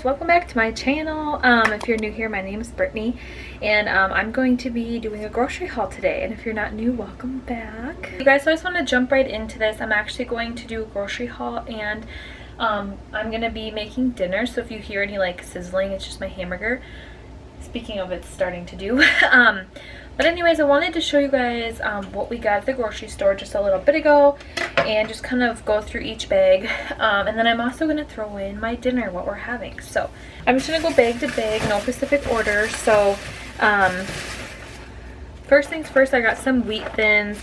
welcome back to my channel. If you're new here, my name is Brittney, and I'm going to be doing a grocery haul today. And if you're not new, welcome back. You guys, so I just want to jump right into this. I'm actually going to do a grocery haul, and I'm gonna be making dinner. So if you hear any like sizzling, it's just my hamburger. Speaking of, it's starting to do. But anyways, I wanted to show you guys what we got at the grocery store just a little bit ago, and just kind of go through each bag. And then I'm also going to throw in my dinner, what we're having. So I'm just going to go bag to bag, no specific order. So first things first, I got some wheat thins.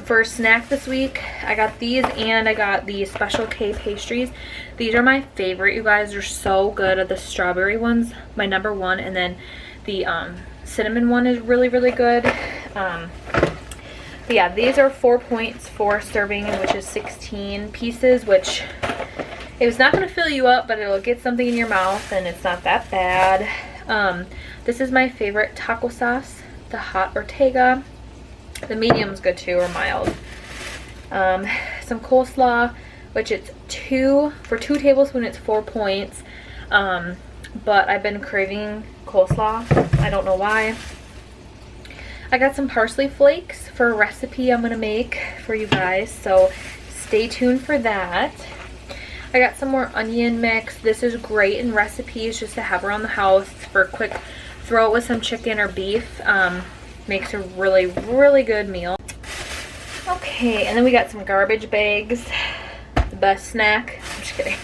For snack this week, I got these, and I got the Special K pastries. These are my favorite, you guys. They're so good. The strawberry one's my #1, and then the cinnamon one is really good. But yeah, these are 4 points for serving, which is 16 pieces, which it's not going to fill you up, but it'll get something in your mouth, and it's not that bad. This is my favorite taco sauce, the hot Ortega. The medium's good too, or mild. Some coleslaw, which it's for 2 tablespoons, it's 4 points. But I've been craving coleslaw. I don't know why. I got some parsley flakes for a recipe I'm gonna make for you guys, so stay tuned for that. I got some more onion mix. This is great in recipes just to have around the house for a quick throw it with some chicken or beef. Makes a really good meal. Okay, and then we got some garbage bags. The best snack. I'm just kidding.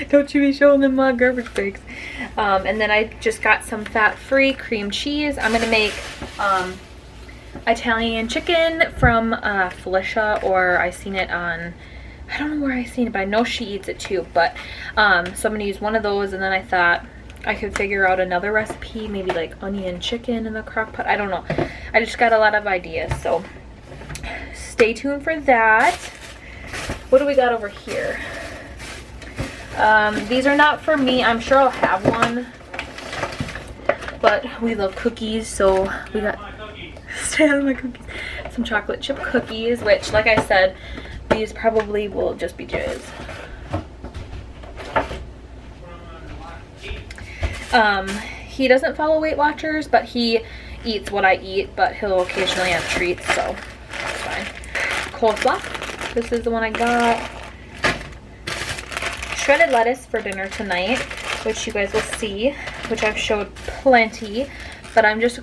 Don't you be showing them my garbage bags. And then I just got some fat-free cream cheese. I'm gonna make Italian chicken from Felicia, or I seen it on, I don't know where I seen it, but I know she eats it too. But so I'm gonna use one of those, and then I thought I could figure out another recipe, maybe like onion chicken in the crock pot. I don't know. I just got a lot of ideas, so stay tuned for that. What do we got over here? These are not for me. I'm sure I'll have one, but we love cookies, so we got stay out of my cookies. Some chocolate chip cookies, which, like I said, these probably will just be Jay's. He doesn't follow Weight Watchers, but he eats what I eat, but he'll occasionally have treats, so it's fine. Coleslaw. This is the one I got. Shredded lettuce for dinner tonight, which you guys will see, which I've showed plenty, but I'm just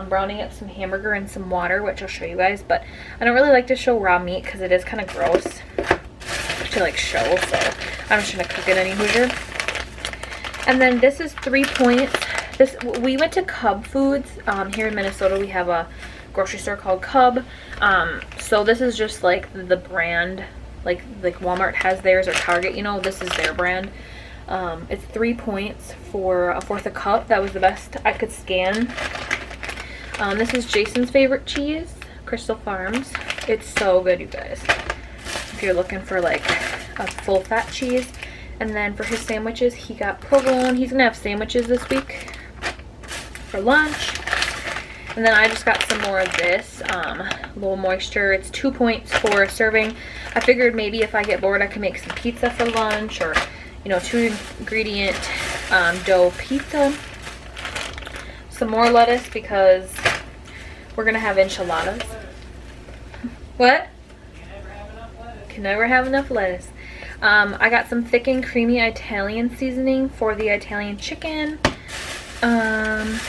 browning up some hamburger and some water, which I'll show you guys. But I don't really like to show raw meat because it is kind of gross to like show, so I'm just gonna cook it any hoosier. And then this is 3 points. We went to Cub Foods. Here in Minnesota we have a grocery store called Cub. So this is just like the brand, like Walmart has theirs, or Target, you know, this is their brand. It's 3 points for a fourth a cup. That was the best I could scan. This is Jason's favorite cheese, Crystal Farms. It's so good, you guys, if you're looking for like a full fat cheese. And then for his sandwiches, he got provolone. He's gonna have sandwiches this week for lunch. And then I just got some more of this, Low Moisture. It's 2 points for serving. I figured maybe if I get bored, I could make some pizza for lunch, or, you know, 2 ingredient dough pizza. Some more lettuce because we're gonna have enchiladas. What? Can never have enough lettuce. I got some thick and creamy Italian seasoning for the Italian chicken. And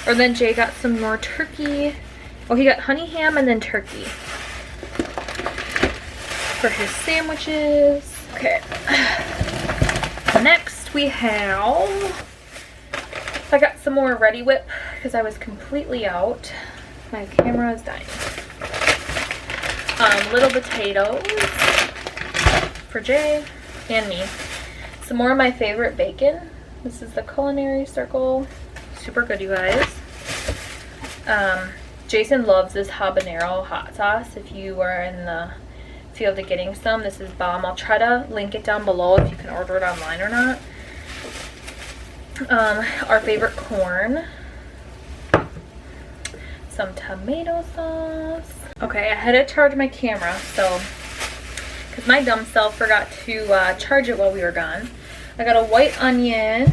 then Jay got some more turkey. Oh, he got honey ham and then turkey for his sandwiches. Okay. Next we have, I got some more Ready Whip because I was completely out. My camera is dying. Little potatoes for Jay and me. Some more of my favorite bacon. This is the Culinary Circle. Super good, you guys. Jason loves this habanero hot sauce. If you are in the field of getting some, this is bomb. I'll try to link it down below if you can order it online or not. Our favorite corn. Some tomato sauce. Okay, I had to charge my camera, so because my dumb self forgot to charge it while we were gone. I got a white onion.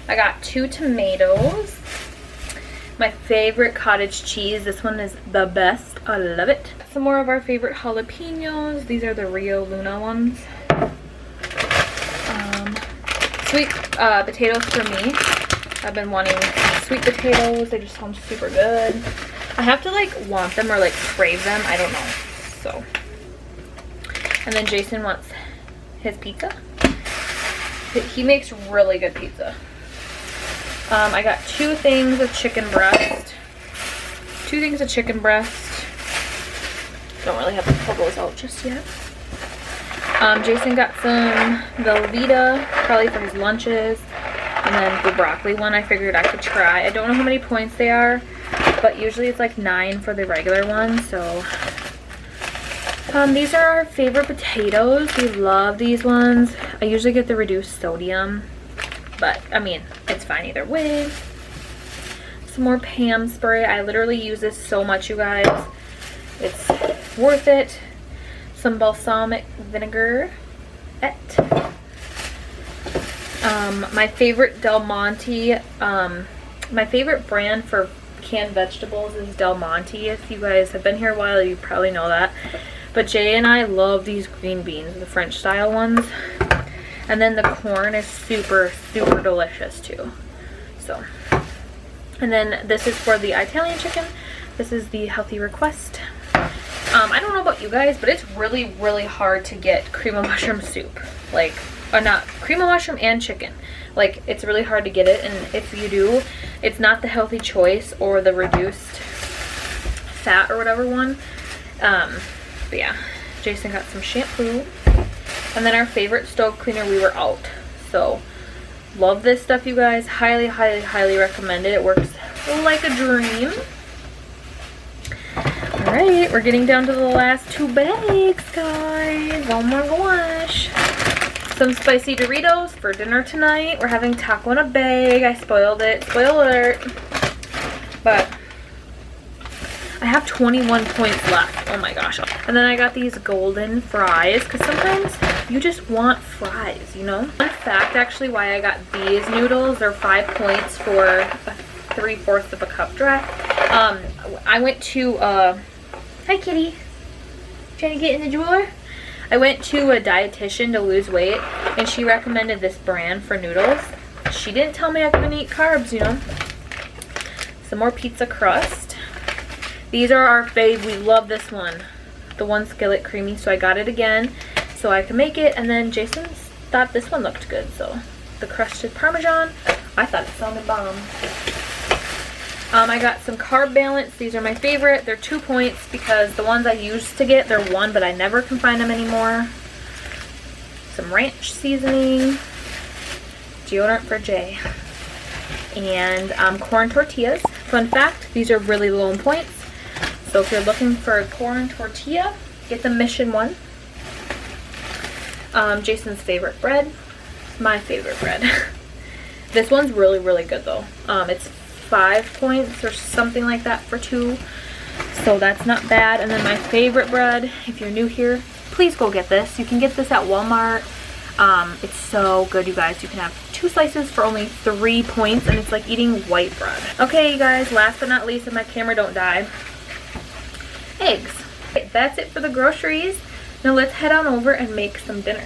I got 2 tomatoes. My favorite cottage cheese. This one is the best. I love it. Some more of our favorite jalapenos. These are the Rio Luna ones. Sweet potatoes for me. I've been wanting sweet potatoes. They just sound super good. I have to like want them or like crave them. I don't know. So. And then Jason wants his pizza. He makes really good pizza. I got 2 things of chicken breast. 2 things of chicken breast. Don't really have to pull those out just yet. Jason got some Velveeta, probably for his lunches. And then the broccoli one I figured I could try. I don't know how many points they are, but usually it's like 9 for the regular one. So these are our favorite potatoes. We love these ones. I usually get the reduced sodium, but I mean, it's fine either way. Some more Pam spray. I literally use this so much, you guys. It's worth it. Some balsamic vinegar. My favorite Del Monte, my favorite brand for canned vegetables is Del Monte. If you guys have been here a while, you probably know that. But Jay and I love these green beans, the French style ones. And then the corn is super, super delicious too. So, and then this is for the Italian chicken. This is the healthy request. I don't know about you guys, but it's really, really hard to get cream of mushroom soup. Like, or not, cream of mushroom and chicken. Like, it's really hard to get it, and if you do, it's not the healthy choice or the reduced fat or whatever one. But yeah, Jason got some shampoo. And then our favorite stove cleaner, we were out. So, love this stuff, you guys. Highly, highly, highly recommend it. It works like a dream. Alright, we're getting down to the last 2 bags, guys. Oh my gosh. Some spicy Doritos for dinner tonight. We're having taco in a bag. I spoiled it. Spoiler alert. But I have 21 points left. Oh my gosh. And then I got these golden fries because sometimes you just want fries, you know? Fun fact actually why I got these noodles. They're 5 points for 3/4 of a cup dry. I went to hi kitty. Trying to get in the drawer? I went to a dietitian to lose weight and she recommended this brand for noodles. She didn't tell me I couldn't eat carbs, you know. Some more pizza crust. These are our fave. We love this one. The one skillet creamy, so I got it again so I can make it. And then Jason thought this one looked good, so the crusted Parmesan. I thought it sounded bomb. I got some Carb Balance. These are my favorite. They're 2 points because the ones I used to get, they're 1, but I never can find them anymore. Some ranch seasoning. Deodorant for Jay. And corn tortillas. Fun fact, these are really low in points. So if you're looking for a corn tortilla, get the Mission one. Jason's favorite bread. My favorite bread. This one's really, really good though. It's 5 points or something like that for 2. So that's not bad. And then my favorite bread, if you're new here, please go get this. You can get this at Walmart. It's so good, you guys. You can have 2 slices for only 3 points, and it's like eating white bread. Okay, you guys, last but not least, if my camera don't die, eggs. Okay, that's it for the groceries. Now let's head on over and make some dinner.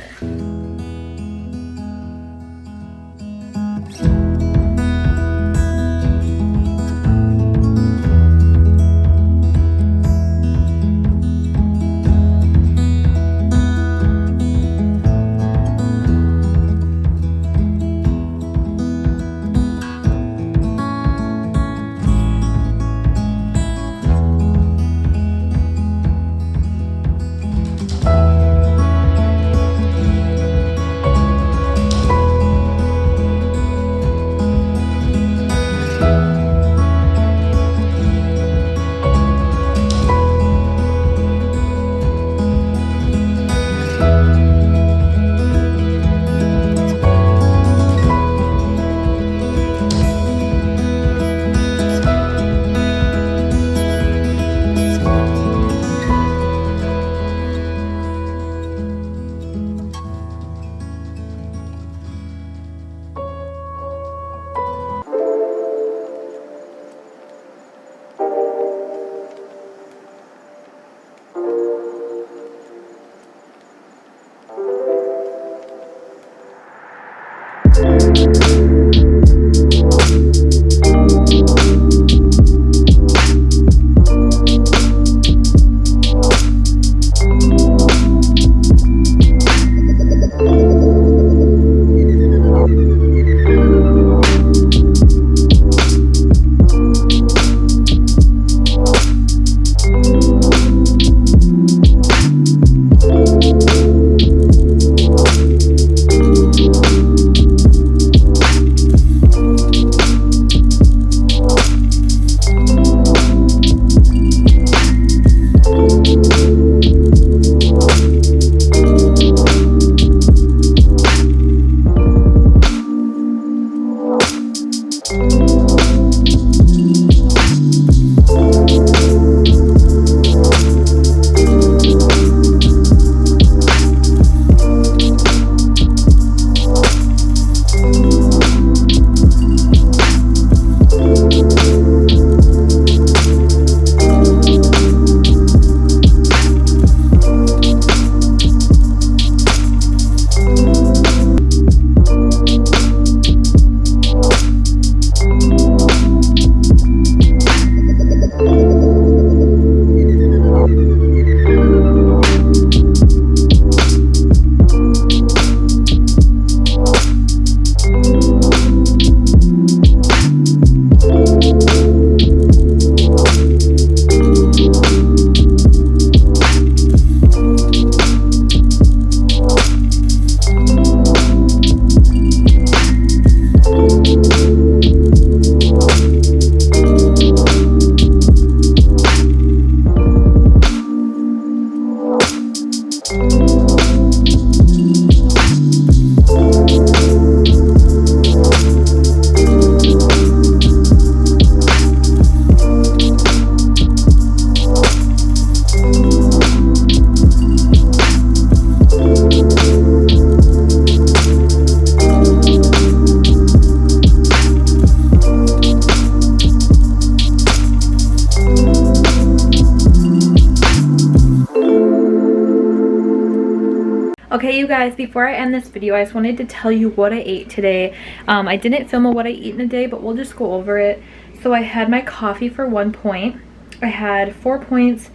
Okay, you guys, before I end this video, I just wanted to tell you what I ate today. I didn't film what I eat in a day, but we'll just go over it. So I had my coffee for 1 point. I had 4 points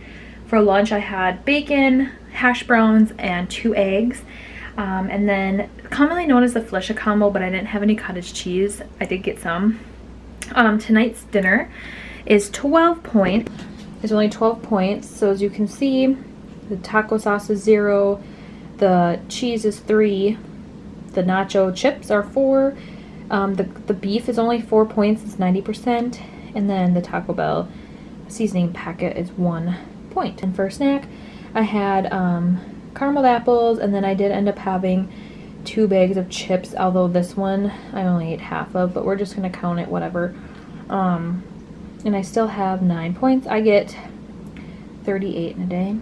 for lunch. I had bacon, hash browns, and 2 eggs. And then commonly known as the Felicia combo, but I didn't have any cottage cheese. I did get some. Tonight's dinner is 12 points. There's only 12 points. So as you can see, the taco sauce is 0. The cheese is 3, the nacho chips are 4, the beef is only 4 points, it's 90%, and then the Taco Bell seasoning packet is 1 point. And for snack, I had carameled apples, and then I did end up having 2 bags of chips, although this one I only ate half of, but we're just going to count it, whatever. And I still have 9 points. I get 38 in a day.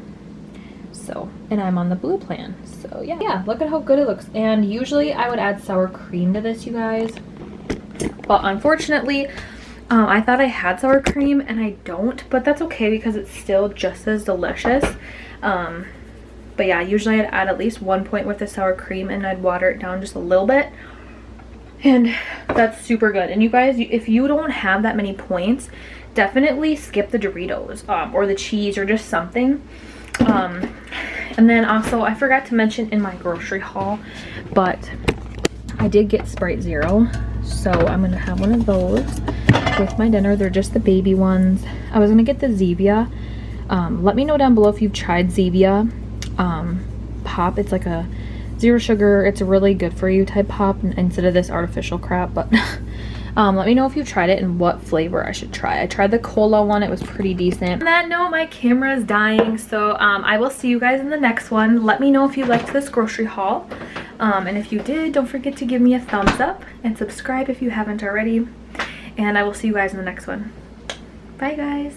So, and I'm on the blue plan. So yeah, look at how good it looks. And usually I would add sour cream to this, you guys. But unfortunately, I thought I had sour cream and I don't, but that's okay because it's still just as delicious. But yeah, usually I'd add at least 1 point worth of sour cream and I'd water it down just a little bit. And that's super good. And you guys, if you don't have that many points, definitely skip the Doritos or the cheese or just something. And then also I forgot to mention in my grocery haul, but I did get Sprite Zero, so I'm gonna have one of those with my dinner. They're just the baby ones. I was gonna get the Zevia. Let me know down below if you've tried Zevia pop. It's like a 0 sugar, it's a really good for you type pop instead of this artificial crap. But let me know if you've tried it and what flavor I should try. I tried the cola one, it was pretty decent. On that note, my camera is dying, so I will see you guys in the next one. Let me know if you liked this grocery haul, and if you did, don't forget to give me a thumbs up and subscribe if you haven't already, and I will see you guys in the next one. Bye guys.